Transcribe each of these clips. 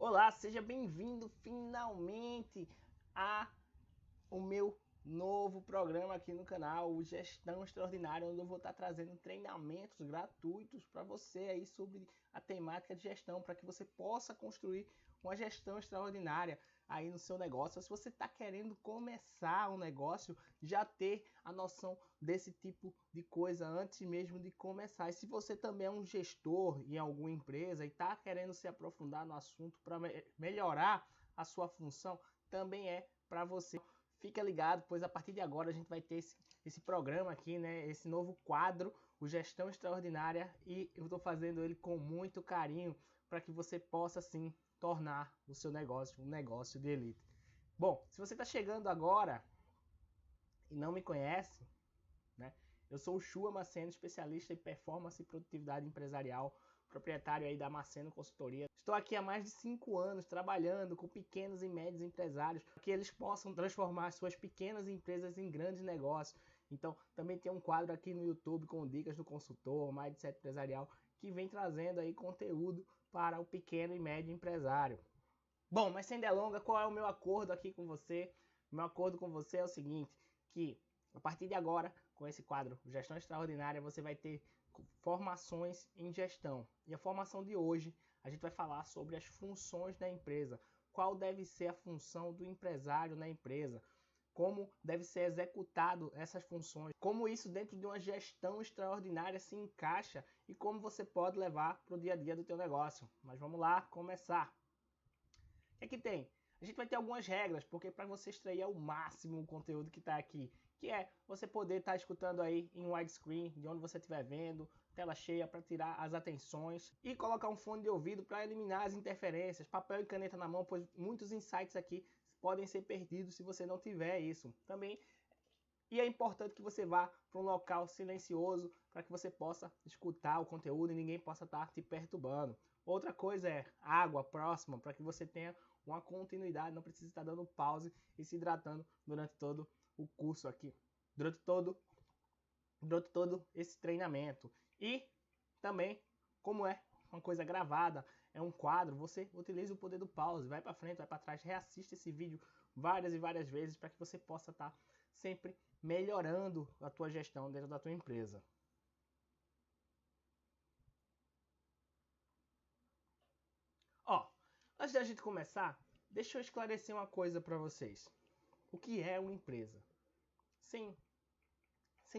Olá, seja bem-vindo finalmente a o meu novo programa aqui no canal, o Gestão Extraordinária, onde eu vou estar trazendo treinamentos gratuitos para você aí sobre a temática de gestão, para que você possa construir uma gestão extraordinária aí no seu negócio. Se você está querendo começar um negócio, já ter a noção desse tipo de coisa antes mesmo de começar. E se você também é um gestor em alguma empresa e está querendo se aprofundar no assunto para melhorar a sua função, também é para você. Fica ligado, pois a partir de agora a gente vai ter esse programa aqui, né? Esse novo quadro, o Gestão Extraordinária, e eu estou fazendo ele com muito carinho para que você possa sim tornar o seu negócio um negócio de elite. Bom, se você está chegando agora e não me conhece, né? Eu sou o Shua Maceno, especialista em performance e produtividade empresarial, proprietário aí da Maceno Consultoria. Estou aqui há mais de 5 anos trabalhando com pequenos e médios empresários para que eles possam transformar suas pequenas empresas em grandes negócios. Então, também tem um quadro aqui no YouTube com dicas do consultor, Mindset Empresarial, que vem trazendo aí conteúdo para o pequeno e médio empresário. Bom, mas sem delongas, qual é o meu acordo aqui com você? O meu acordo com você é o seguinte, que a partir de agora, com esse quadro Gestão Extraordinária, você vai ter formações em gestão. E a formação de hoje, a gente vai falar sobre as funções da empresa. Qual deve ser a função do empresário na empresa? Como deve ser executado essas funções? Como isso dentro de uma gestão extraordinária se encaixa e como você pode levar para o dia a dia do teu negócio. Mas vamos lá começar. O que é que tem? A gente vai ter algumas regras, porque para você extrair ao máximo o conteúdo que está aqui, que é você poder estar escutando aí em widescreen, de onde você estiver vendo, tela cheia para tirar as atenções e colocar um fone de ouvido para eliminar as interferências, papel e caneta na mão, pois muitos insights aqui podem ser perdidos se você não tiver isso. Também e é importante que você vá para um local silencioso para que você possa escutar o conteúdo e ninguém possa estar te perturbando. Outra coisa é água próxima para que você tenha uma continuidade, não precisa estar dando pause e se hidratando durante todo o curso aqui, durante todo esse treinamento. E também, como é uma coisa gravada, é um quadro, você utiliza o poder do pause, vai para frente, vai para trás, reassiste esse vídeo várias e várias vezes para que você possa estar sempre melhorando a tua gestão dentro da tua empresa. Ó, antes da gente começar, deixa eu esclarecer uma coisa para vocês. O que é uma empresa? Sem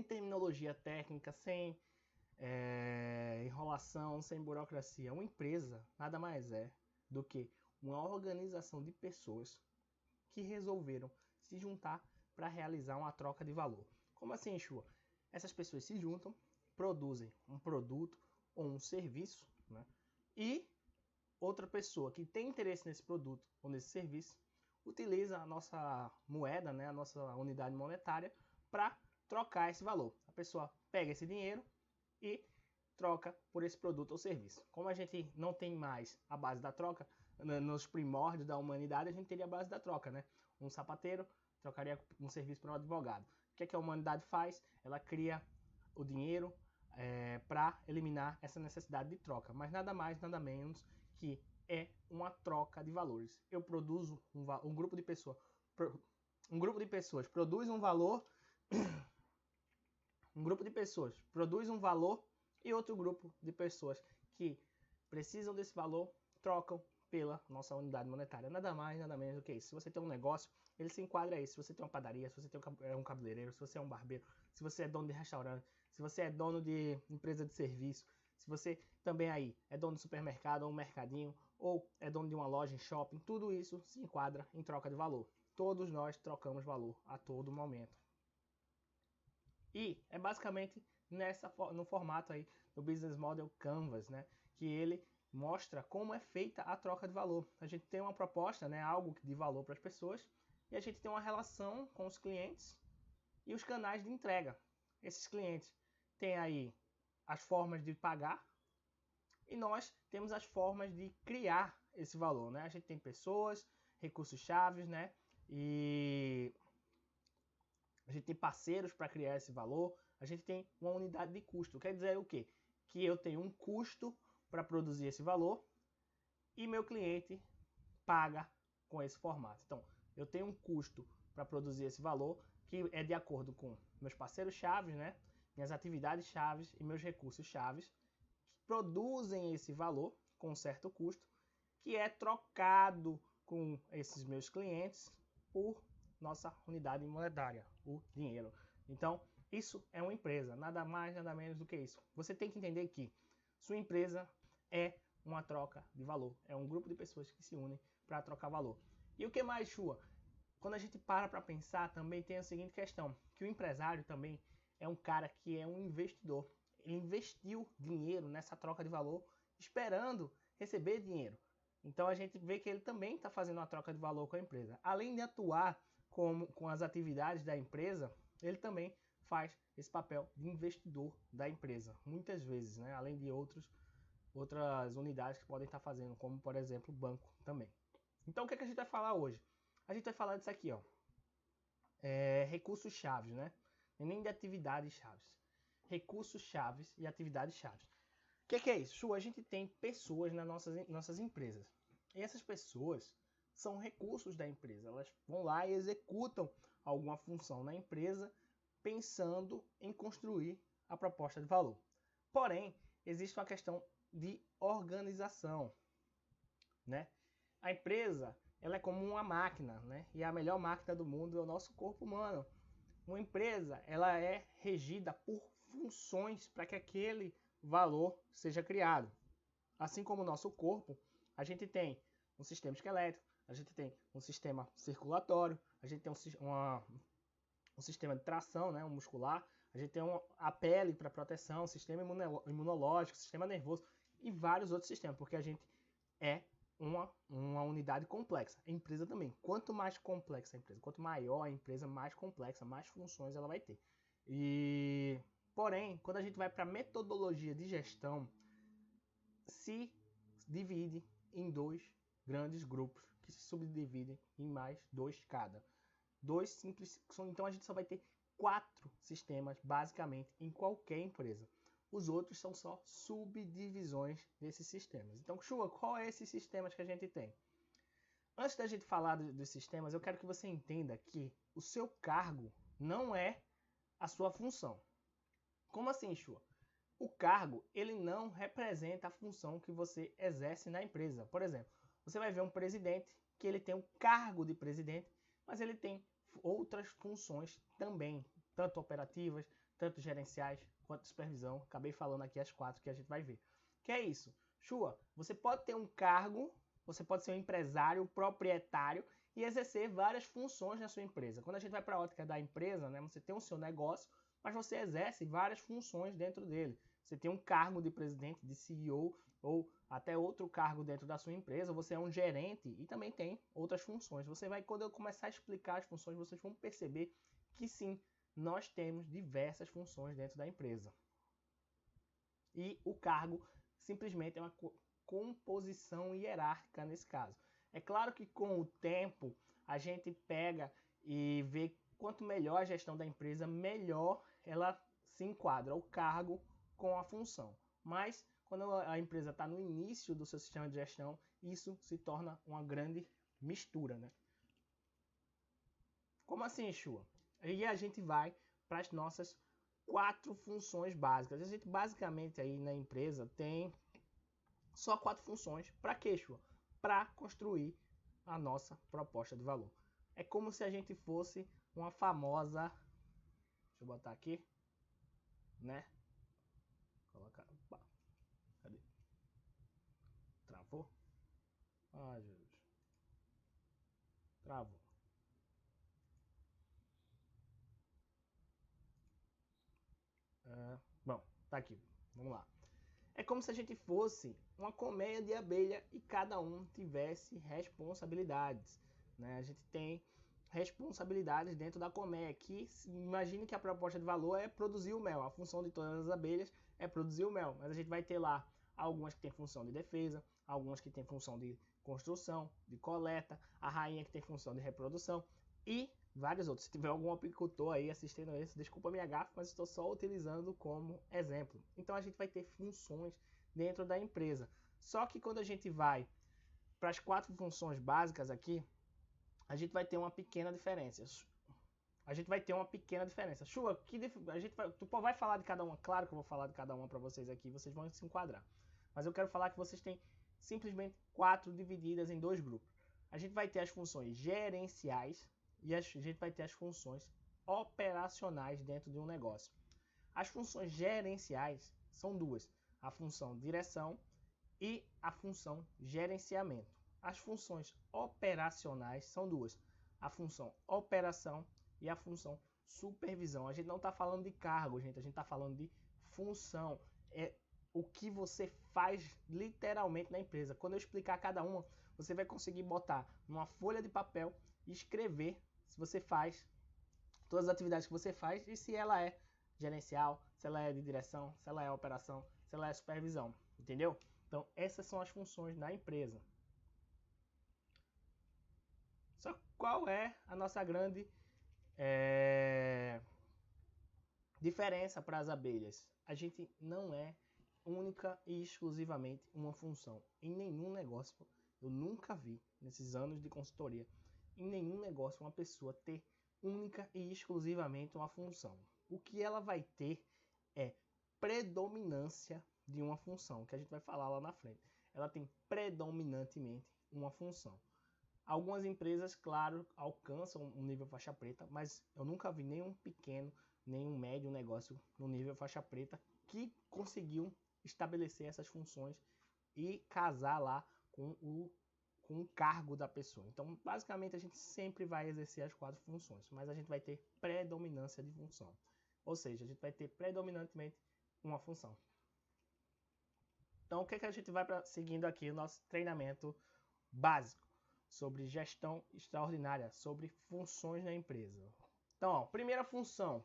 terminologia técnica, sem enrolação, sem burocracia. Uma empresa nada mais é do que uma organização de pessoas que resolveram se juntar para realizar uma troca de valor. Como assim, Shua? Essas pessoas se juntam, produzem um produto ou um serviço, né? E outra pessoa que tem interesse nesse produto ou nesse serviço utiliza a nossa moeda, né, a nossa unidade monetária, para trocar esse valor. A pessoa pega esse dinheiro e troca por esse produto ou serviço. Como a gente não tem mais a base da troca, nos primórdios da humanidade a gente teria a base da troca, né? Um sapateiro trocaria um serviço para um advogado. O que é que a humanidade faz? Ela cria o dinheiro para eliminar essa necessidade de troca, mas nada mais, nada menos que é uma troca de valores. Eu produzo um grupo de pessoas, produz um valor, um grupo de pessoas produz um valor e outro grupo de pessoas que precisam desse valor trocam pela nossa unidade monetária. Nada mais, nada menos do que isso. Se você tem um negócio, ele se enquadra aí. Se você tem uma padaria, se você tem um cabeleireiro, se você é um barbeiro, se você é dono de restaurante, se você é dono de empresa de serviço, se você também aí é dono de supermercado ou um mercadinho, ou é dono de uma loja em shopping, tudo isso se enquadra em troca de valor. Todos nós trocamos valor a todo momento. E é basicamente no formato aí do Business Model Canvas, né, que ele mostra como é feita a troca de valor. A gente tem uma proposta, né, algo de valor para as pessoas, e a gente tem uma relação com os clientes e os canais de entrega. Esses clientes têm aí as formas de pagar e nós temos as formas de criar esse valor, né? A gente tem pessoas, recursos chaves, né? E a gente tem parceiros para criar esse valor, a gente tem uma unidade de custo. Quer dizer o quê? Que eu tenho um custo para produzir esse valor e meu cliente paga com esse formato. Então, eu tenho um custo para produzir esse valor que é de acordo com meus parceiros chaves, né? Minhas atividades chaves e meus recursos chaves, que produzem esse valor com um certo custo, que é trocado com esses meus clientes por nossa unidade monetária, o dinheiro. Então, isso é uma empresa, nada mais, nada menos do que isso. Você tem que entender que sua empresa é uma troca de valor, é um grupo de pessoas que se unem para trocar valor. E o que mais, Chua? Quando a gente para pensar, também tem a seguinte questão, que o empresário também é um cara que é um investidor. Ele investiu dinheiro nessa troca de valor, esperando receber dinheiro. Então a gente vê que ele também está fazendo uma troca de valor com a empresa. Além de atuar com as atividades da empresa, ele também faz esse papel de investidor da empresa, muitas vezes, né? Além de outras unidades que podem estar fazendo, como por exemplo o banco também. Então o que a gente vai falar hoje? A gente vai falar disso aqui, ó. Recursos chaves, né? Nem de atividades chaves. Recursos chaves e atividades chaves. O que é isso? A gente tem pessoas nas nossas empresas. E essas pessoas são recursos da empresa. Elas vão lá e executam alguma função na empresa pensando em construir a proposta de valor. Porém, existe uma questão de organização, né? A empresa, ela é como uma máquina, né? E a melhor máquina do mundo é o nosso corpo humano. Uma empresa, ela é regida por funções para que aquele valor seja criado. Assim como o nosso corpo, a gente tem um sistema esquelético, a gente tem um sistema circulatório, a gente tem um sistema de tração, né, um muscular, a gente tem a pele para proteção, sistema imunológico, sistema nervoso e vários outros sistemas, porque a gente é uma unidade complexa. A empresa também. Quanto mais complexa a empresa, quanto maior a empresa, mais complexa, mais funções ela vai ter. Porém, quando a gente vai para a metodologia de gestão, se divide em dois grandes grupos que se subdividem em mais dois cada. Dois simples. Então a gente só vai ter 4 sistemas basicamente em qualquer empresa. Os outros são só subdivisões desses sistemas. Então, Chua, qual é esses sistemas que a gente tem? Antes da gente falar dos sistemas, eu quero que você entenda que o seu cargo não é a sua função. Como assim, Chua? O cargo, ele não representa a função que você exerce na empresa. Por exemplo, você vai ver um presidente que ele tem o cargo de presidente, mas ele tem outras funções também, tanto operativas, tanto gerenciais, quanto de supervisão. Acabei falando aqui as 4 que a gente vai ver. Que é isso? Chua, você pode ter um cargo, você pode ser um empresário, proprietário e exercer várias funções na sua empresa. Quando a gente vai para a ótica da empresa, né, você tem o seu negócio, mas você exerce várias funções dentro dele. Você tem um cargo de presidente, de CEO ou até outro cargo dentro da sua empresa, você é um gerente e também tem outras funções. Quando eu começar a explicar as funções, vocês vão perceber que sim, nós temos diversas funções dentro da empresa. E o cargo simplesmente é uma composição hierárquica nesse caso. É claro que com o tempo a gente pega e vê quanto melhor a gestão da empresa, melhor ela se enquadra o cargo com a função. Mas quando a empresa está no início do seu sistema de gestão, isso se torna uma grande mistura, né? Como assim, Chua? E a gente vai para as nossas 4 funções básicas. A gente basicamente aí na empresa tem só 4 funções. Para quê, Chua? Para construir a nossa proposta de valor. É como se a gente fosse uma famosa... Deixa eu botar aqui, né? Colocar... Opa. Cadê? Travou? Ai, Jesus. Travou. Bom, tá aqui. Vamos lá. É como se a gente fosse uma colmeia de abelha e cada um tivesse responsabilidades, né? A gente tem responsabilidades dentro da colmeia, que imagine que a proposta de valor é produzir o mel. A função de todas as abelhas é produzir o mel, mas a gente vai ter lá algumas que têm função de defesa, algumas que têm função de construção, de coleta, a rainha que tem função de reprodução e vários outros. Se tiver algum apicultor aí assistindo isso, desculpa minha gafe, mas estou só utilizando como exemplo. Então a gente vai ter funções dentro da empresa. Só que quando a gente vai para as 4 funções básicas aqui, a gente vai ter uma pequena diferença. Chua, tu vai falar de cada uma? Claro que eu vou falar de cada uma para vocês aqui, vocês vão se enquadrar. Mas eu quero falar que vocês têm simplesmente 4 divididas em 2 grupos. A gente vai ter as funções gerenciais e a gente vai ter as funções operacionais dentro de um negócio. As funções gerenciais são 2, a função direção e a função gerenciamento. As funções operacionais são 2, a função operação e a função supervisão. A gente não está falando de cargo, gente, a gente está falando de função. É o que você faz literalmente na empresa. Quando eu explicar cada uma, você vai conseguir botar numa folha de papel e escrever se você faz todas as atividades que você faz e se ela é gerencial, se ela é de direção, se ela é operação, se ela é supervisão, entendeu? Então essas são as funções da empresa. Só qual é a nossa grande diferença para as abelhas? A gente não é única e exclusivamente uma função. Em nenhum negócio, eu nunca vi, nesses anos de consultoria, em nenhum negócio uma pessoa ter única e exclusivamente uma função. O que ela vai ter é predominância de uma função, que a gente vai falar lá na frente. Ela tem predominantemente uma função. Algumas empresas, claro, alcançam um nível faixa preta, mas eu nunca vi nenhum pequeno, nenhum médio negócio no nível faixa preta que conseguiu estabelecer essas funções e casar lá com o cargo da pessoa. Então, basicamente, a gente sempre vai exercer as 4 funções, mas a gente vai ter predominância de função. Ou seja, a gente vai ter predominantemente uma função. Então, o que a gente vai seguindo aqui o nosso treinamento básico sobre gestão extraordinária, sobre funções na empresa. Então, ó, primeira função,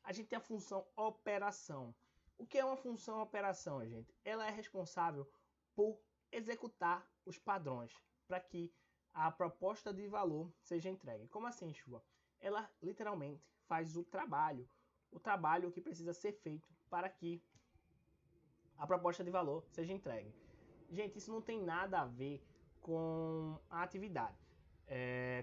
a gente tem a função operação. O que é uma função operação, gente? Ela é responsável por executar os padrões para que a proposta de valor seja entregue. Como assim, Chua? Ela literalmente faz o trabalho que precisa ser feito para que a proposta de valor seja entregue. Gente, isso não tem nada a ver com a atividade,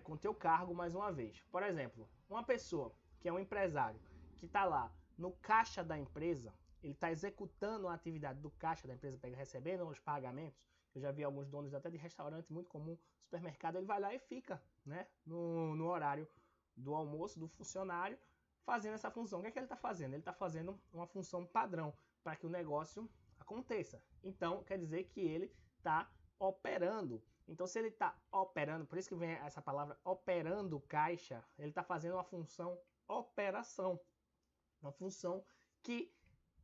com o teu cargo mais uma vez. Por exemplo, uma pessoa que é um empresário que está lá no caixa da empresa, ele está executando a atividade do caixa da empresa, recebendo os pagamentos. Eu já vi alguns donos até de restaurante muito comum, supermercado, ele vai lá e fica, né, no horário do almoço do funcionário, fazendo essa função. O que é que ele está fazendo? Ele está fazendo uma função padrão para que o negócio aconteça. Então, quer dizer que ele está operando. Então, se ele está operando, por isso que vem essa palavra operando caixa, ele está fazendo uma função operação. Uma função que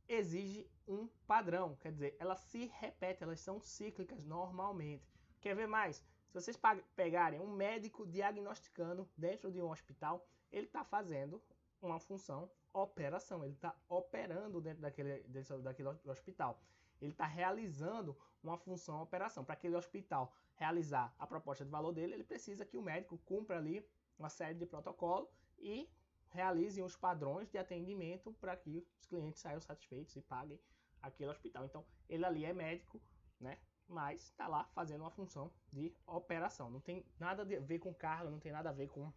exige um padrão, quer dizer, ela se repete, elas são cíclicas normalmente. Quer ver mais? Se vocês pegarem um médico diagnosticando dentro de um hospital, ele está fazendo uma função operação, ele está operando dentro daquele hospital. Ele está realizando uma função operação. Para aquele hospital realizar a proposta de valor dele, ele precisa que o médico cumpra ali uma série de protocolos e realizem os padrões de atendimento para que os clientes saiam satisfeitos e paguem aquele hospital. Então, ele ali é médico, né? Mas está lá fazendo uma função de operação. Não tem nada a ver com cargo, não tem nada a ver com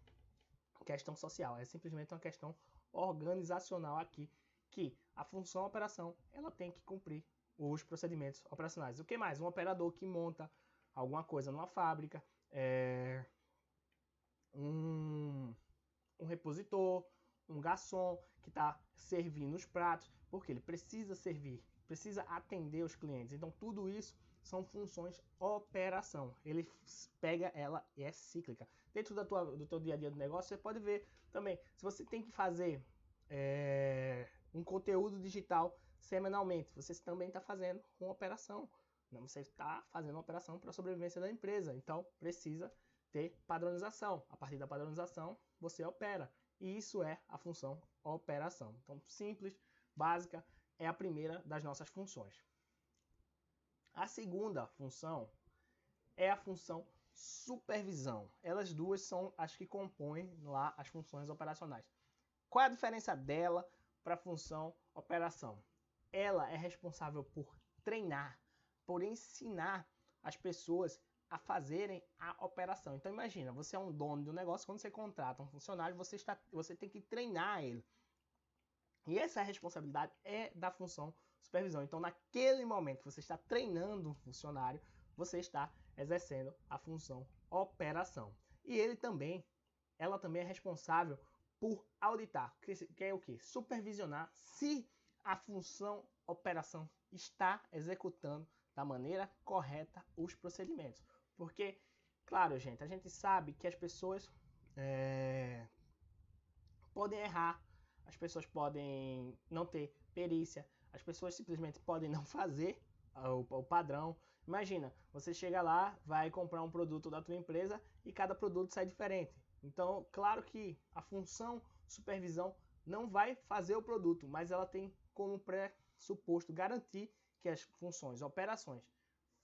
questão social. É simplesmente uma questão organizacional aqui, que a função operação, ela tem que cumprir os procedimentos operacionais. O que mais? Um operador que monta alguma coisa numa fábrica, um repositor, um garçom que está servindo os pratos, porque ele precisa servir, precisa atender os clientes. Então tudo isso são funções operação. Ele pega ela e é cíclica. Dentro do teu dia a dia do negócio, você pode ver também, se você tem que fazer um conteúdo digital semanalmente, você também está fazendo uma operação. Você está fazendo uma operação para a sobrevivência da empresa. Então precisa ter padronização. A partir da padronização, você opera. E isso é a função operação. Então, simples, básica, é a primeira das nossas funções. A segunda função é a função supervisão. Elas duas são as que compõem lá as funções operacionais. Qual é a diferença dela para a função operação? Ela é responsável por treinar, por ensinar as pessoas a fazerem a operação. Então imagina, você é um dono de um negócio, quando você contrata um funcionário, você tem que treinar ele. E essa responsabilidade é da função supervisão. Então naquele momento que você está treinando um funcionário, você está exercendo a função operação. E ela também é responsável por auditar, que é o que? Supervisionar se a função operação está executando da maneira correta os procedimentos. Porque, claro, gente, a gente sabe que as pessoas podem errar, as pessoas podem não ter perícia, as pessoas simplesmente podem não fazer o padrão. Imagina, você chega lá, vai comprar um produto da tua empresa e cada produto sai diferente. Então, claro que a função supervisão não vai fazer o produto, mas ela tem como pressuposto garantir que as funções, operações,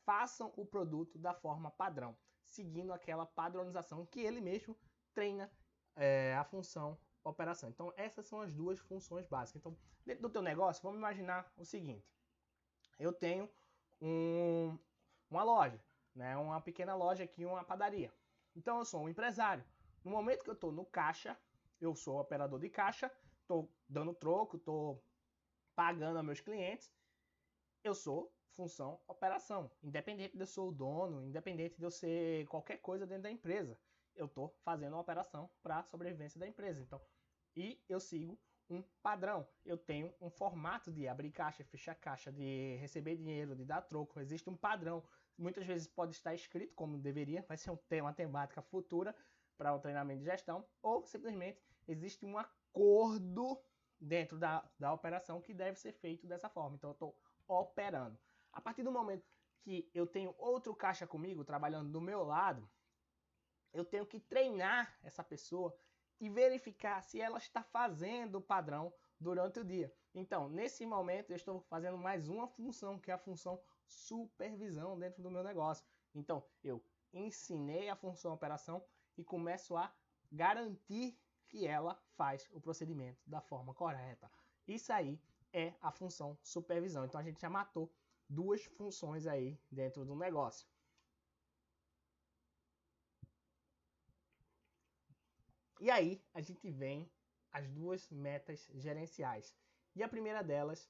façam o produto da forma padrão, seguindo aquela padronização que ele mesmo treina a função operação. Então, essas são as duas funções básicas. Então, dentro do teu negócio, vamos imaginar o seguinte. Eu tenho uma loja, né? Uma pequena loja aqui, uma padaria. Então, eu sou um empresário. No momento que eu estou no caixa, eu sou operador de caixa, estou dando troco, estou pagando a meus clientes, eu sou função operação. Independente de eu ser o dono, independente de eu ser qualquer coisa dentro da empresa, eu estou fazendo uma operação para a sobrevivência da empresa. Então, e eu sigo um padrão. Eu tenho um formato de abrir caixa, fechar caixa, de receber dinheiro, de dar troco. Existe um padrão. Muitas vezes pode estar escrito como deveria, vai ser uma temática futura para o treinamento de gestão, ou simplesmente existe um acordo dentro da operação que deve ser feito dessa forma. Então eu estou operando. A partir do momento que eu tenho outro caixa comigo, trabalhando do meu lado, eu tenho que treinar essa pessoa e verificar se ela está fazendo o padrão durante o dia. Então, nesse momento, eu estou fazendo mais uma função, que é a função supervisão dentro do meu negócio. Então, eu ensinei a função operação e começo a garantir que ela faz o procedimento da forma correta. Isso aí é a função supervisão. Então, a gente já matou duas funções aí dentro do negócio. E aí a gente vem as duas metas gerenciais. E a primeira delas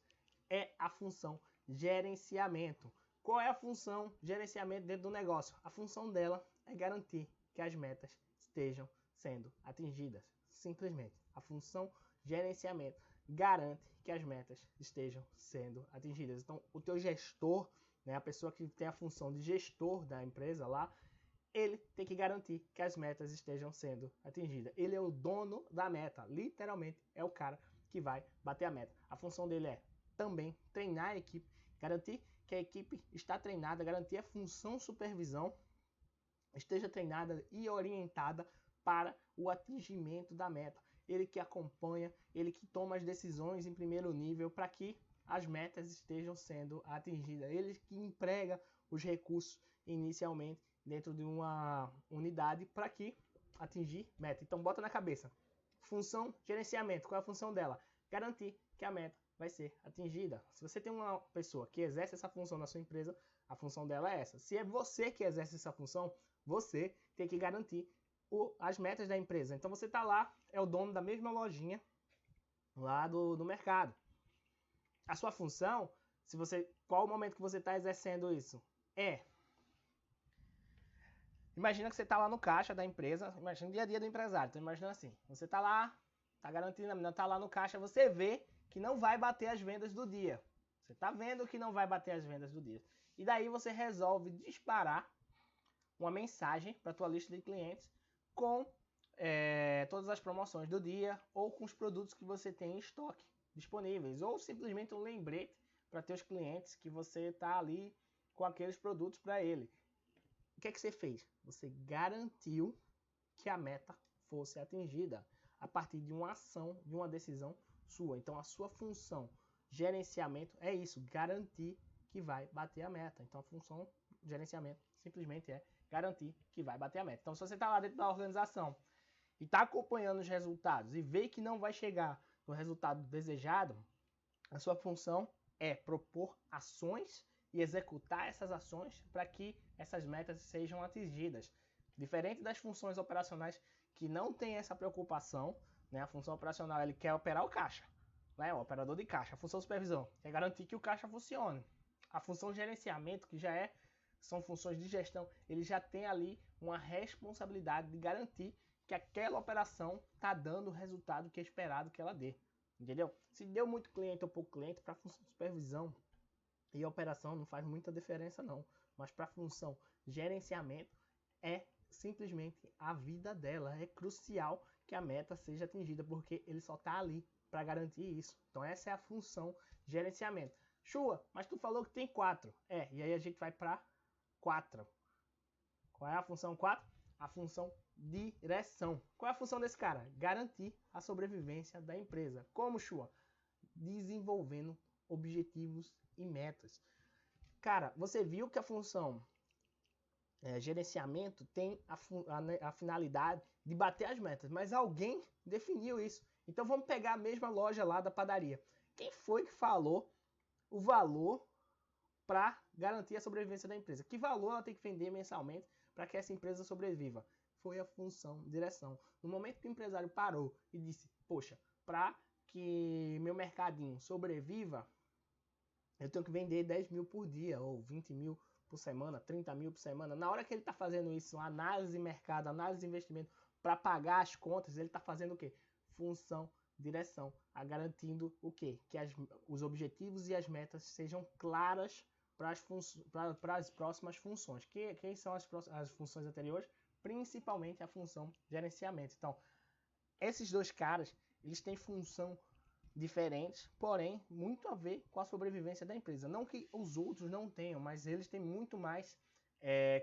é a função gerenciamento. Qual é a função gerenciamento dentro do negócio? A função dela é garantir que as metas estejam sendo atingidas. Simplesmente, a função gerenciamento garante que as metas estejam sendo atingidas. Então, o teu gestor, né, a pessoa que tem a função de gestor da empresa lá, ele tem que garantir que as metas estejam sendo atingidas. Ele é o dono da meta, literalmente é o cara que vai bater a meta. A função dele é também treinar a equipe, garantir que a equipe está treinada, garantir a função supervisão esteja treinada e orientada para o atingimento da meta. Ele que acompanha, ele que toma as decisões em primeiro nível para que as metas estejam sendo atingidas. Ele que emprega os recursos inicialmente dentro de uma unidade para que atingir meta. Então bota na cabeça. Função gerenciamento, qual é a função dela? Garantir que a meta vai ser atingida. Se você tem uma pessoa que exerce essa função na sua empresa, a função dela é essa. Se é você que exerce essa função, você tem que garantir as metas da empresa. Então você está lá, é o dono da mesma lojinha lá do mercado. A sua função, qual o momento que você está exercendo isso? Imagina que você está lá no caixa da empresa, imagina o dia a dia do empresário, então imagina assim, você está lá, está garantindo, está lá no caixa, você vê que não vai bater as vendas do dia. Você está vendo que não vai bater as vendas do dia. E daí você resolve disparar uma mensagem para a tua lista de clientes com todas as promoções do dia ou com os produtos que você tem em estoque disponíveis, ou simplesmente um lembrete para teus clientes que você está ali com aqueles produtos para ele. O que é que você fez? Você garantiu que a meta fosse atingida a partir de uma ação, de uma decisão sua. Então a sua função gerenciamento é isso, garantir que vai bater a meta. Então a função gerenciamento simplesmente é garantir que vai bater a meta. Então se você está lá dentro da organização e está acompanhando os resultados e vê que não vai chegar no resultado desejado, a sua função é propor ações e executar essas ações para que essas metas sejam atingidas. Diferente das funções operacionais que não tem essa preocupação, né? A função operacional ele quer operar o caixa, né? O operador de caixa. A função supervisão quer garantir que o caixa funcione. A função gerenciamento, que já são funções de gestão, ele já tem ali uma responsabilidade de garantir que aquela operação está dando o resultado que é esperado que ela dê. Entendeu? Se deu muito cliente ou pouco cliente, para a função de supervisão e operação não faz muita diferença não. Mas para a função gerenciamento é simplesmente a vida dela. É crucial que a meta seja atingida, porque ele só está ali para garantir isso. Então essa é a função gerenciamento. Chua, mas tu falou que tem 4. E aí a gente vai para 4. Qual é a função 4? A função direção. Qual é a função desse cara? Garantir a sobrevivência da empresa. Como, Chua? Desenvolvendo objetivos e metas. Cara, você viu que a função gerenciamento tem a finalidade de bater as metas, mas alguém definiu isso. Então vamos pegar a mesma loja lá da padaria. Quem foi que falou o valor para garantir a sobrevivência da empresa? Que valor ela tem que vender mensalmente para que essa empresa sobreviva? Foi a função direção. No momento que o empresário parou e disse, poxa, para que meu mercadinho sobreviva, eu tenho que vender 10 mil por dia, ou 20 mil por semana, 30 mil por semana. Na hora que ele está fazendo isso, análise de mercado, análise de investimento, para pagar as contas, ele está fazendo o quê? Função direção, garantindo o quê? Que os objetivos e as metas sejam claras para as próximas funções. Quem são as funções anteriores? Principalmente a função gerenciamento. Então, esses dois caras, eles têm função diferentes, porém, muito a ver com a sobrevivência da empresa. Não que os outros não tenham, mas eles têm muito mais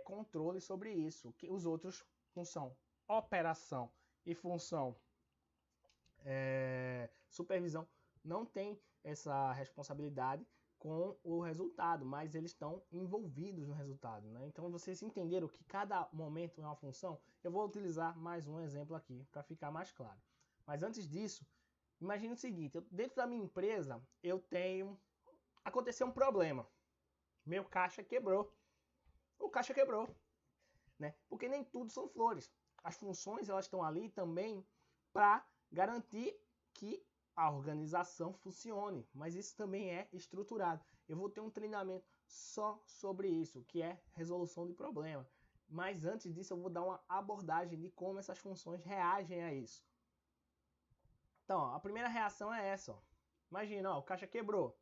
controle sobre isso. Que os outros, função operação e função supervisão, não tem essa responsabilidade com o resultado, mas eles estão envolvidos no resultado, né? Então vocês entenderam que cada momento é uma função. Eu vou utilizar mais um exemplo aqui para ficar mais claro. Mas antes disso, imagine o seguinte: dentro da minha empresa aconteceu um problema, meu caixa quebrou, o caixa quebrou, né? Porque nem tudo são flores. As funções elas estão ali também para garantir que a organização funcione, mas isso também é estruturado. Eu vou ter um treinamento só sobre isso, que é resolução de problema. Mas antes disso eu vou dar uma abordagem de como essas funções reagem a isso. Então, ó, a primeira reação é essa. Ó. Imagina, ó, o caixa quebrou.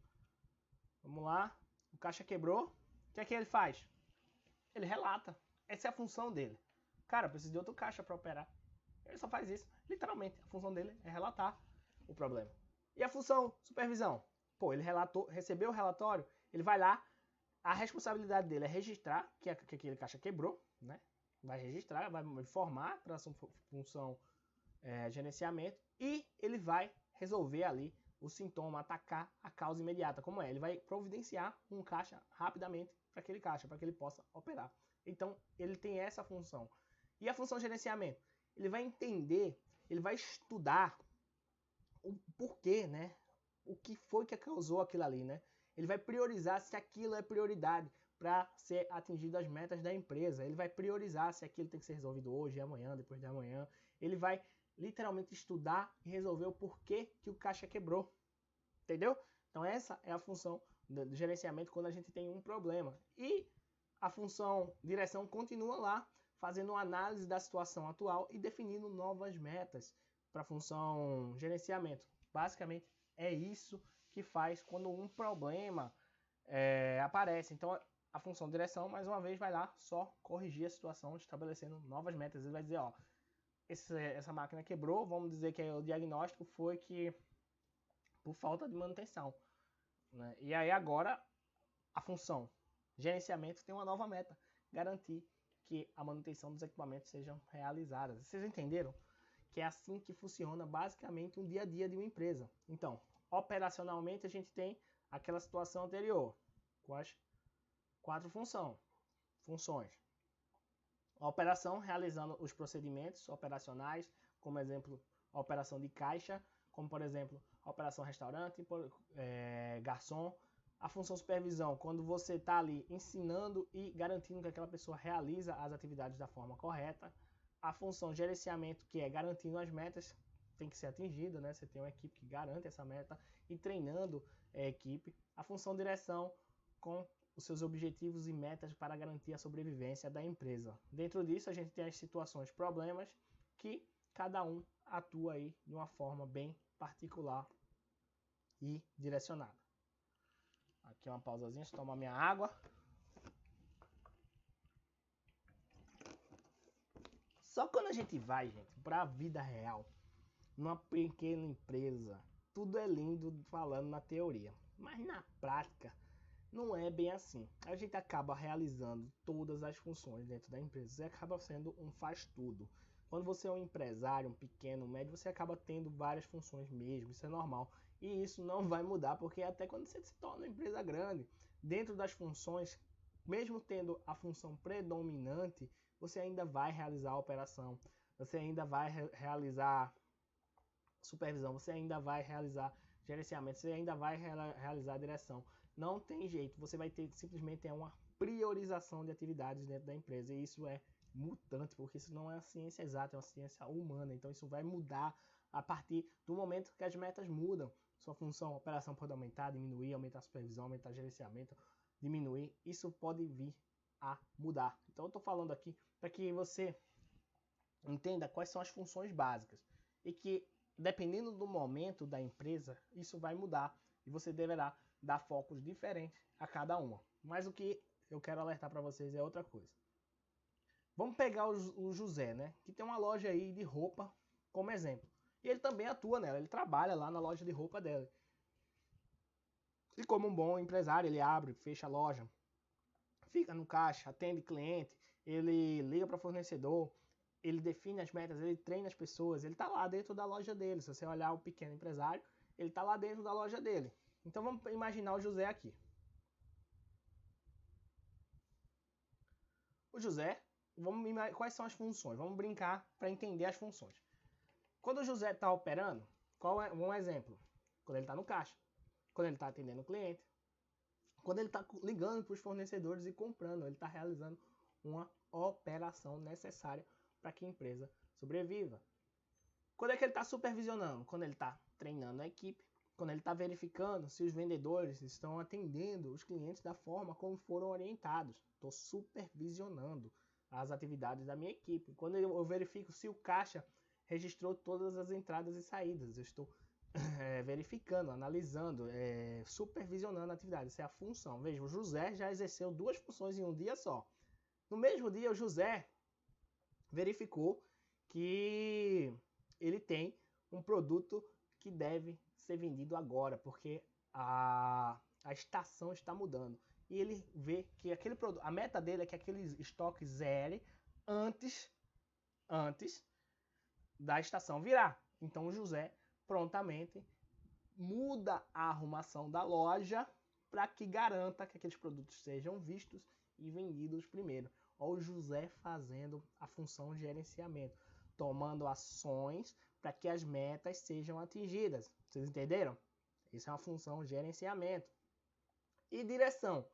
Vamos lá, o caixa quebrou. O que é que ele faz? Ele relata. Essa é a função dele. Cara, eu preciso de outro caixa para operar. Ele só faz isso. Literalmente, a função dele é relatar o problema. E a função supervisão? Pô, ele recebeu o relatório, ele vai lá, a responsabilidade dele é registrar que aquele caixa quebrou, né? Vai registrar, vai informar para a função gerenciamento e ele vai resolver ali o sintoma, atacar a causa imediata. Como é? Ele vai providenciar um caixa rapidamente para aquele caixa, para que ele possa operar. Então, ele tem essa função. E a função gerenciamento? Ele vai entender, ele vai estudar o porquê, né? O que foi que causou aquilo ali, né? Ele vai priorizar se aquilo é prioridade para ser atingido as metas da empresa. Ele vai priorizar se aquilo tem que ser resolvido hoje, amanhã, depois de amanhã. Ele vai literalmente estudar e resolver o porquê que o caixa quebrou. Entendeu? Então essa é a função do gerenciamento quando a gente tem um problema. E a função direção continua lá, fazendo uma análise da situação atual e definindo novas metas para a função gerenciamento. Basicamente é isso que faz quando um problema aparece. Então a função direção, mais uma vez, vai lá só corrigir a situação, estabelecendo novas metas. Ele vai dizer, ó, essa máquina quebrou, vamos dizer que o diagnóstico foi que por falta de manutenção, né? E aí agora a função gerenciamento tem uma nova meta, garantir que a manutenção dos equipamentos sejam realizadas. Vocês entenderam? Que é assim que funciona basicamente um dia a dia de uma empresa. Então, operacionalmente a gente tem aquela situação anterior, com as 4 funções. A operação realizando os procedimentos operacionais, como exemplo, a operação de caixa, como por exemplo, a operação restaurante, garçom, A função supervisão, quando você está ali ensinando e garantindo que aquela pessoa realiza as atividades da forma correta. A função gerenciamento, que é garantindo as metas, tem que ser atingida, né? Você tem uma equipe que garante essa meta e treinando a equipe. A função direção, com os seus objetivos e metas para garantir a sobrevivência da empresa. Dentro disso, a gente tem as situações, problemas, que cada um atua aí de uma forma bem particular e direcionada. Aqui uma pausazinha, deixa eu tomar minha água. Só quando a gente vai, gente, para a vida real, numa pequena empresa, tudo é lindo falando na teoria, mas na prática não é bem assim. A gente acaba realizando todas as funções dentro da empresa. Você acaba sendo um faz-tudo. Quando você é um empresário, um pequeno, um médio, você acaba tendo várias funções mesmo. Isso é normal. E isso não vai mudar, porque até quando você se torna uma empresa grande, dentro das funções, mesmo tendo a função predominante, você ainda vai realizar a operação, você ainda vai realizar supervisão, você ainda vai realizar gerenciamento, você ainda vai realizar a direção. Não tem jeito, você vai ter simplesmente uma priorização de atividades dentro da empresa, e isso é mutante, porque isso não é uma ciência exata, é uma ciência humana. Então isso vai mudar a partir do momento que as metas mudam. Sua função, a operação pode aumentar, diminuir, aumentar a supervisão, aumentar o gerenciamento, diminuir. Isso pode vir a mudar. Então eu estou falando aqui para que você entenda quais são as funções básicas e que, dependendo do momento da empresa, isso vai mudar e você deverá dar focos diferentes a cada uma. Mas o que eu quero alertar para vocês é outra coisa. Vamos pegar o José, né? Que tem uma loja aí de roupa como exemplo. E ele também atua nela, ele trabalha lá na loja de roupa dela. E como um bom empresário, ele abre, fecha a loja, fica no caixa, atende cliente, ele liga para fornecedor, ele define as metas, ele treina as pessoas, ele está lá dentro da loja dele. Se você olhar o pequeno empresário, ele está lá dentro da loja dele. Então vamos imaginar o José aqui. O José, quais são as funções? Vamos brincar para entender as funções. Quando o José está operando, qual é um exemplo? Quando ele está no caixa, quando ele está atendendo o cliente, quando ele está ligando para os fornecedores e comprando, ele está realizando uma operação necessária para que a empresa sobreviva. Quando é que ele está supervisionando? Quando ele está treinando a equipe, quando ele está verificando se os vendedores estão atendendo os clientes da forma como foram orientados. Estou supervisionando as atividades da minha equipe. Quando eu verifico se o caixa registrou todas as entradas e saídas, eu estou verificando, analisando, supervisionando a atividade. Essa é a função. Veja, o José já exerceu duas funções em um dia só. No mesmo dia, o José verificou que ele tem um produto que deve ser vendido agora, porque a estação está mudando. E ele vê que aquele produto, a meta dele é que aquele estoque zere antes da estação virar. Então o José prontamente muda a arrumação da loja para que garanta que aqueles produtos sejam vistos e vendidos primeiro. Olha o José fazendo a função de gerenciamento, tomando ações para que as metas sejam atingidas. Vocês entenderam? Isso é uma função de gerenciamento. E direção.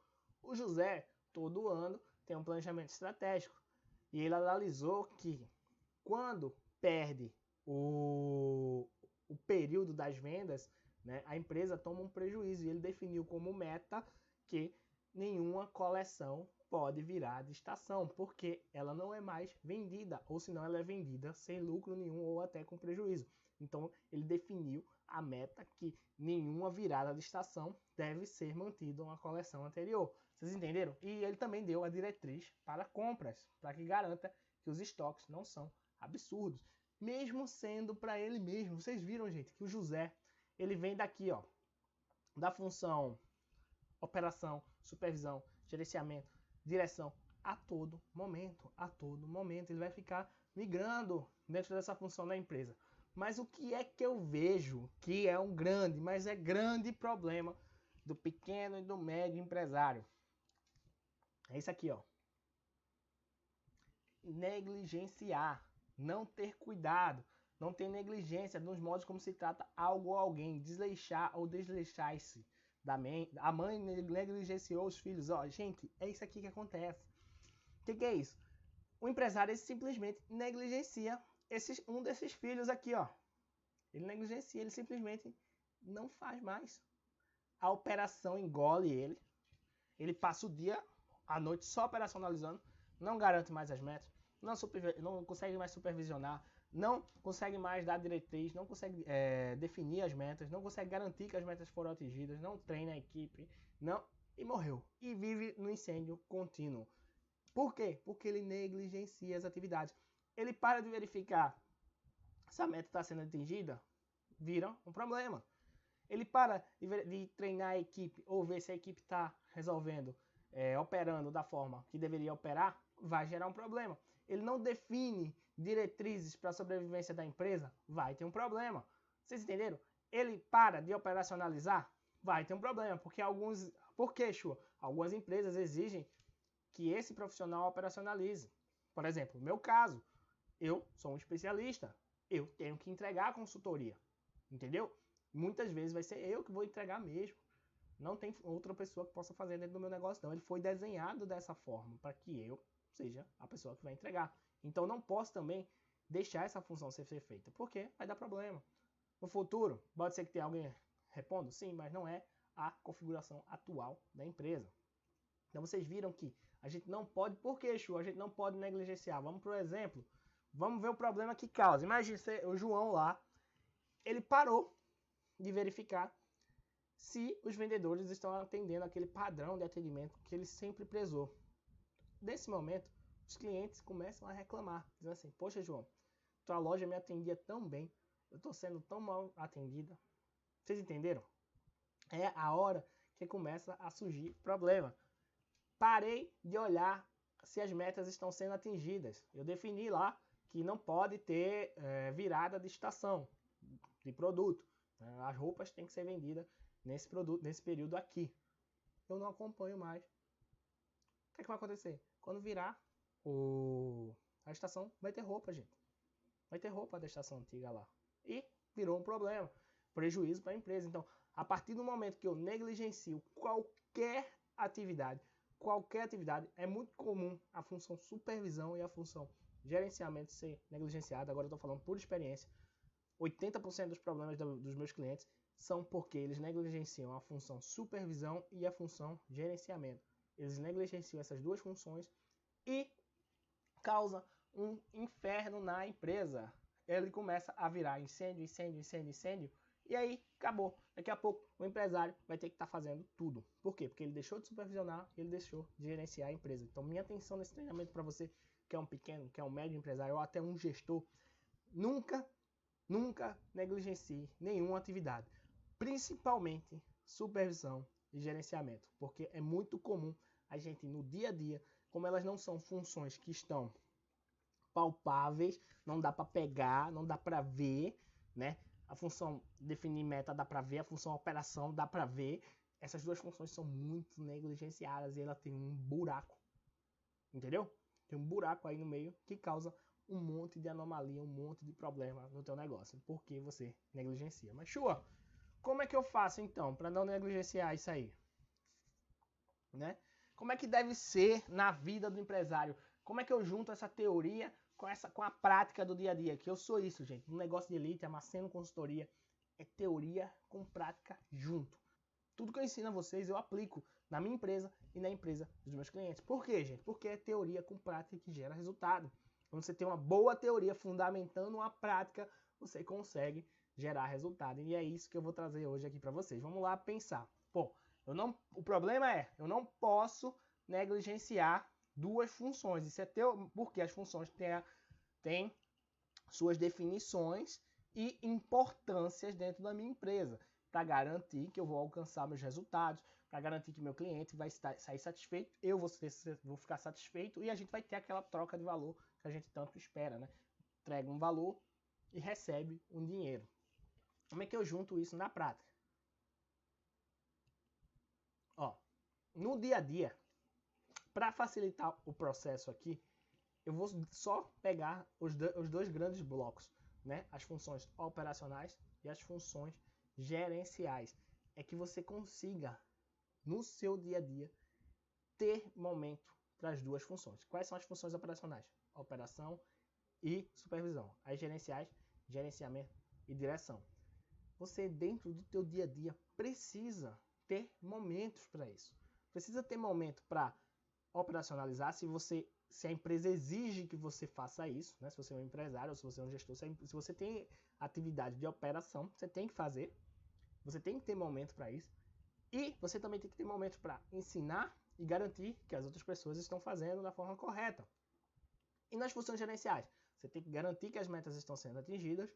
O José, todo ano, tem um planejamento estratégico. E ele analisou que quando perde o período das vendas, né, a empresa toma um prejuízo. E ele definiu como meta que nenhuma coleção pode virar de estação, porque ela não é mais vendida, ou senão ela é vendida sem lucro nenhum ou até com prejuízo. Então ele definiu a meta que nenhuma virada de estação deve ser mantida uma coleção anterior. Vocês entenderam? E ele também deu a diretriz para compras, para que garanta que os estoques não são absurdos, mesmo sendo para ele mesmo. Vocês viram, gente, que o José, ele vem daqui, ó, da função operação, supervisão, gerenciamento, direção, a todo momento ele vai ficar migrando dentro dessa função da empresa. Mas o que é que eu vejo que é um grande, mas é grande problema do pequeno e do médio empresário? É isso aqui, ó. Negligenciar, não ter cuidado, não ter negligência nos modos como se trata algo ou alguém, desleixar ou desleixar-se. A mãe negligenciou os filhos. Ó, gente, é isso aqui que acontece. O que é isso? O empresário ele simplesmente negligencia um desses filhos aqui, ó. Ele negligencia, ele simplesmente não faz mais. A operação engole ele. Ele passa o dia, a noite só operacionalizando, não garante mais as metas, não consegue mais supervisionar, não consegue mais dar diretriz, não consegue definir as metas, não consegue garantir que as metas foram atingidas, não treina a equipe, não e morreu. E vive no incêndio contínuo. Por quê? Porque ele negligencia as atividades. Ele para de verificar se a meta está sendo atingida, vira um problema. Ele para de treinar a equipe ou ver se a equipe está resolvendo, operando da forma que deveria operar, vai gerar um problema. Ele não define diretrizes para a sobrevivência da empresa, vai ter um problema. Vocês entenderam? Ele para de operacionalizar, vai ter um problema. Por quê, Chua? Algumas empresas exigem que esse profissional operacionalize. Por exemplo, no meu caso, eu sou um especialista, eu tenho que entregar a consultoria, entendeu? Muitas vezes vai ser eu que vou entregar mesmo. Não tem outra pessoa que possa fazer dentro do meu negócio, não. Ele foi desenhado dessa forma, para que eu seja a pessoa que vai entregar. Então não posso também deixar essa função ser feita, porque vai dar problema. No futuro, pode ser que tenha alguém repondo? Sim, mas não é a configuração atual da empresa. Então vocês viram que a gente não pode, por que, Chu? A gente não pode negligenciar. Vamos por exemplo, vamos ver o problema que causa. Imagina o João lá, ele parou de verificar se os vendedores estão atendendo aquele padrão de atendimento que ele sempre prezou. Nesse momento, os clientes começam a reclamar, dizendo assim, poxa João, tua loja me atendia tão bem, eu estou sendo tão mal atendida. Vocês entenderam? É a hora que começa a surgir problema. Parei de olhar se as metas estão sendo atingidas. Eu defini lá que não pode ter virada de estação de produto. As roupas têm que ser vendidas nesse período aqui. Eu não acompanho mais. O que vai acontecer? Quando virar a estação, vai ter roupa, gente. Vai ter roupa da estação antiga lá. E virou um problema. Prejuízo para a empresa. Então, a partir do momento que eu negligencio qualquer atividade, é muito comum a função supervisão e a função gerenciamento ser negligenciada. Agora eu estou falando por experiência. 80% dos problemas dos meus clientes são porque eles negligenciam a função supervisão e a função gerenciamento. Eles negligenciam essas duas funções e causa um inferno na empresa. Ele começa a virar incêndio, e aí acabou. Daqui a pouco o empresário vai ter que estar fazendo tudo. Por quê? Porque ele deixou de supervisionar, ele deixou de gerenciar a empresa. Então minha atenção nesse treinamento para você que é um pequeno, que é um médio empresário ou até um gestor, nunca negligencie nenhuma atividade, principalmente supervisão e gerenciamento, porque é muito comum a gente no dia a dia, como elas não são funções que estão palpáveis, não dá para pegar, não dá para ver, né? A função definir meta dá para ver, a função operação dá para ver. Essas duas funções são muito negligenciadas e ela tem um buraco, entendeu? Tem um buraco aí no meio que causa um monte de anomalia, um monte de problema no teu negócio, porque você negligencia. Mas Chua, como é que eu faço então para não negligenciar isso aí? Né? Como é que deve ser na vida do empresário? Como é que eu junto essa teoria com a prática do dia a dia? Que eu sou isso, gente. Um negócio de elite, Amaceno Consultoria, é teoria com prática junto. Tudo que eu ensino a vocês, eu aplico na minha empresa e na empresa dos meus clientes. Por quê, gente? Porque é teoria com prática que gera resultado. Quando você tem uma boa teoria fundamentando uma prática, você consegue gerar resultado. E é isso que eu vou trazer hoje aqui para vocês. Vamos lá pensar. Pô, o problema é, eu não posso negligenciar duas funções. Isso é porque as funções têm suas definições e importâncias dentro da minha empresa, para garantir que eu vou alcançar meus resultados, para garantir que meu cliente vai sair satisfeito, eu vou ficar satisfeito e a gente vai ter aquela troca de valor que a gente tanto espera, né? Entrega um valor e recebe um dinheiro. Como é que eu junto isso na prática? Ó, no dia a dia, para facilitar o processo aqui, eu vou só pegar os dois grandes blocos, né? As funções operacionais e as funções gerenciais. é que você consiga, no seu dia a dia, ter momento para as duas funções. Quais são as funções operacionais? Operação e supervisão. As gerenciais, gerenciamento e direção. Você, dentro do teu dia a dia, precisa ter momentos para isso. Precisa ter momento para operacionalizar, se a empresa exige que você faça isso, né? Se você é um empresário ou se você é um gestor, se você tem atividade de operação, você tem que fazer, você tem que ter momento para isso, e você também tem que ter momento para ensinar e garantir que as outras pessoas estão fazendo da forma correta. E nas funções gerenciais, você tem que garantir que as metas estão sendo atingidas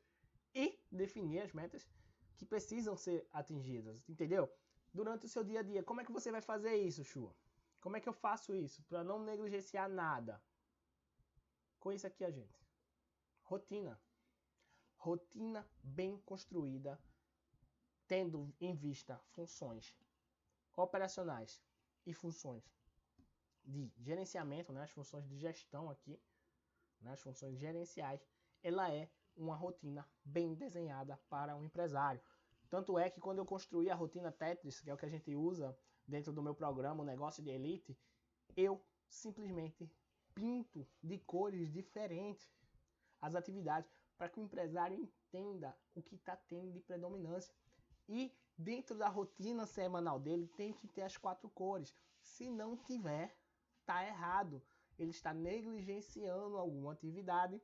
e definir as metas que precisam ser atingidas, entendeu? Durante o seu dia a dia, como é que você vai fazer isso, Shua? Como é que eu faço isso para não negligenciar nada? Com isso aqui, gente. Rotina. Rotina bem construída, tendo em vista funções operacionais e funções de gerenciamento, né, as funções de gestão aqui, né, as funções gerenciais, ela é uma rotina bem desenhada para um empresário. Tanto é que quando eu construí a rotina Tetris, que é o que a gente usa dentro do meu programa, o Negócio de Elite, eu simplesmente pinto de cores diferentes as atividades para que o empresário entenda o que está tendo de predominância. E dentro da rotina semanal dele tem que ter as 4 cores. Se não tiver, está errado. Ele está negligenciando alguma atividade,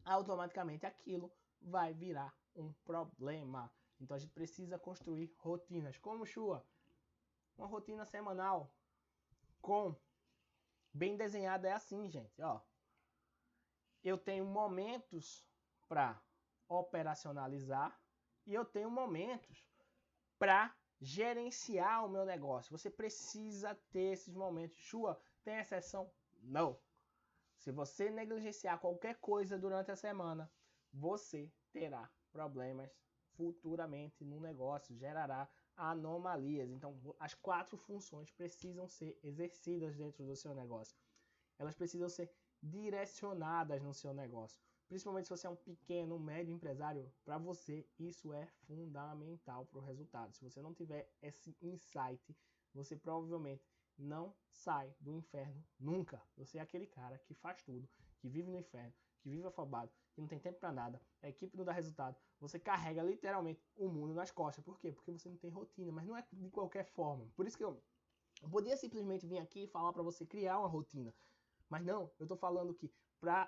automaticamente aquilo vai virar um problema. Então a gente precisa construir rotinas. Como, Shua? Uma rotina semanal com bem desenhada é assim, gente. Ó, eu tenho momentos para operacionalizar e eu tenho momentos para gerenciar o meu negócio. Você precisa ter esses momentos. Shua, tem exceção? Não. Se você negligenciar qualquer coisa durante a semana, você terá problemas futuramente no negócio, gerará anomalias. Então, as 4 funções precisam ser exercidas dentro do seu negócio. Elas precisam ser direcionadas no seu negócio. Principalmente se você é um pequeno, médio empresário, para você isso é fundamental para o resultado. Se você não tiver esse insight, você provavelmente não sai do inferno nunca. Você é aquele cara que faz tudo, que vive no inferno, que vive afobado, que não tem tempo para nada, a equipe não dá resultado. Você carrega literalmente o mundo nas costas. Por quê? Porque você não tem rotina, mas não é de qualquer forma. Por isso que eu podia simplesmente vir aqui e falar para você criar uma rotina. Mas não, eu estou falando que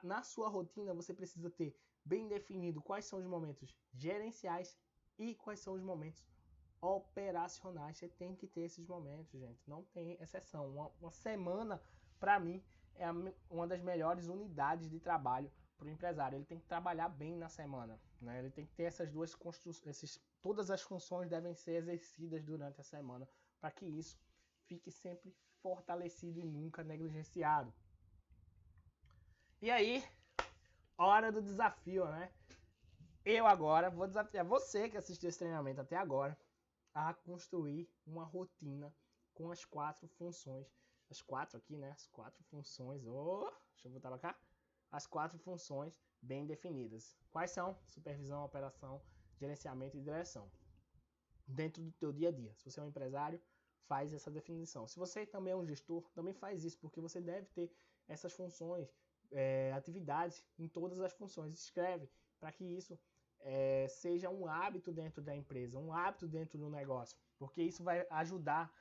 na sua rotina você precisa ter bem definido quais são os momentos gerenciais e quais são os momentos operacionais. Você tem que ter esses momentos, gente. Não tem exceção. Uma semana, para mim, é uma das melhores unidades de trabalho para o empresário. Ele tem que trabalhar bem na semana, né? Ele tem que ter essas duas construções. Todas as funções devem ser exercidas durante a semana para que isso fique sempre fortalecido e nunca negligenciado. E aí, hora do desafio, né? Eu agora vou desafiar você que assistiu esse treinamento até agora a construir uma rotina com as 4 funções. As 4 aqui, né? As 4 funções. Deixa eu botar pra cá. As 4 funções bem definidas. Quais são? Supervisão, operação, gerenciamento e direção. Dentro do teu dia a dia. Se você é um empresário, faz essa definição. Se você também é um gestor, também faz isso, porque você deve ter essas funções, atividades em todas as funções. Escreve para que isso seja um hábito dentro da empresa, um hábito dentro do negócio, porque isso vai ajudar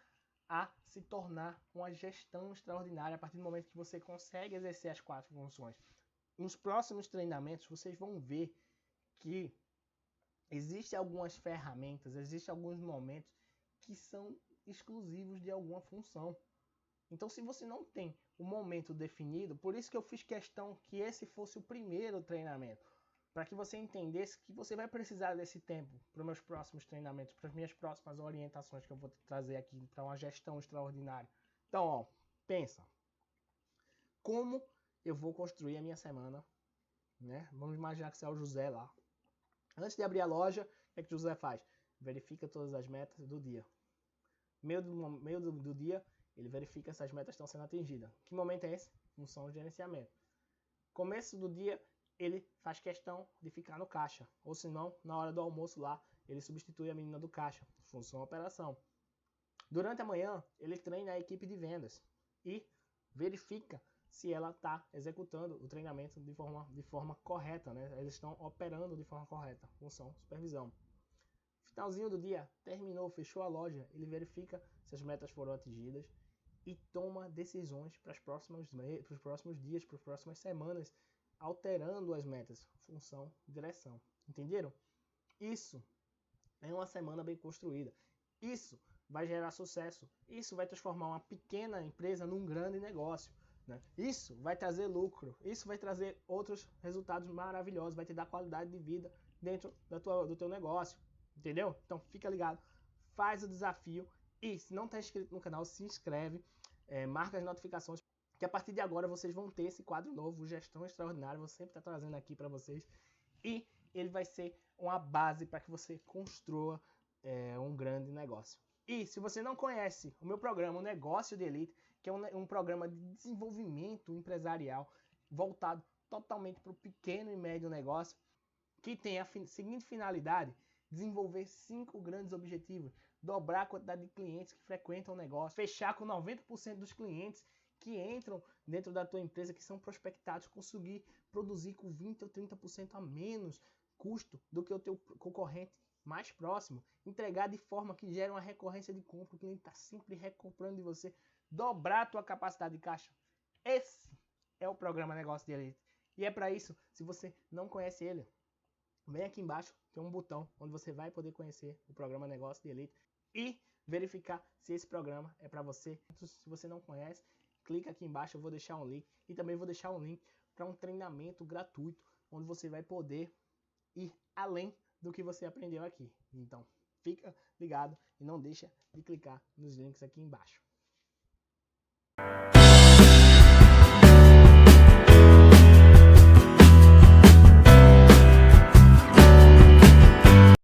a se tornar uma gestão extraordinária a partir do momento que você consegue exercer as 4 funções. Nos próximos treinamentos, vocês vão ver que existem algumas ferramentas, existem alguns momentos que são exclusivos de alguma função. Então, se você não tem o momento definido, por isso que eu fiz questão que esse fosse o primeiro treinamento, para que você entendesse que você vai precisar desse tempo para os meus próximos treinamentos, para as minhas próximas orientações que eu vou trazer aqui para uma gestão extraordinária. Então, ó, pensa, como eu vou construir a minha semana, né? Vamos imaginar que você é o José lá. Antes de abrir a loja, o que é que o José faz? Verifica todas as metas do dia. Meio do dia, ele verifica se as metas estão sendo atingidas. Que momento é esse? Função de gerenciamento. Começo do dia, ele faz questão de ficar no caixa. Ou se não, na hora do almoço lá, ele substitui a menina do caixa, função operação. Durante a manhã, ele treina a equipe de vendas e verifica se ela está executando o treinamento de forma correta, né? Eles estão operando de forma correta, função supervisão. Finalzinho do dia, terminou, fechou a loja, ele verifica se as metas foram atingidas e toma decisões para os próximos dias, para as próximas semanas, alterando as metas, função, direção. Entenderam? Isso é uma semana bem construída. Isso vai gerar sucesso. Isso vai transformar uma pequena empresa num grande negócio, né? Isso vai trazer lucro. Isso vai trazer outros resultados maravilhosos. Vai te dar qualidade de vida dentro do teu negócio. Entendeu? Então fica ligado. Faz o desafio. E se não está inscrito no canal, se inscreve. Marca as notificações. Que a partir de agora vocês vão ter esse quadro novo, Gestão Extraordinária. Vou sempre estar trazendo aqui para vocês. E ele vai ser uma base para que você construa um grande negócio. E se você não conhece o meu programa, o Negócio de Elite, que é um programa de desenvolvimento empresarial voltado totalmente para o pequeno e médio negócio, que tem a seguinte finalidade: desenvolver 5 grandes objetivos, dobrar a quantidade de clientes que frequentam o negócio, fechar com 90% dos clientes que entram dentro da tua empresa, que são prospectados, conseguir produzir com 20 ou 30% a menos custo do que o teu concorrente mais próximo, entregar de forma que gera uma recorrência de compra, o cliente está sempre recomprando de você, dobrar a tua capacidade de caixa. Esse é o programa Negócio de Elite. E é para isso, se você não conhece ele, vem aqui embaixo, tem um botão onde você vai poder conhecer o programa Negócio de Elite e verificar se esse programa é para você. Se você não conhece, clica aqui embaixo, eu vou deixar um link e também vou deixar um link para um treinamento gratuito onde você vai poder ir além do que você aprendeu aqui. Então, fica ligado e não deixa de clicar nos links aqui embaixo.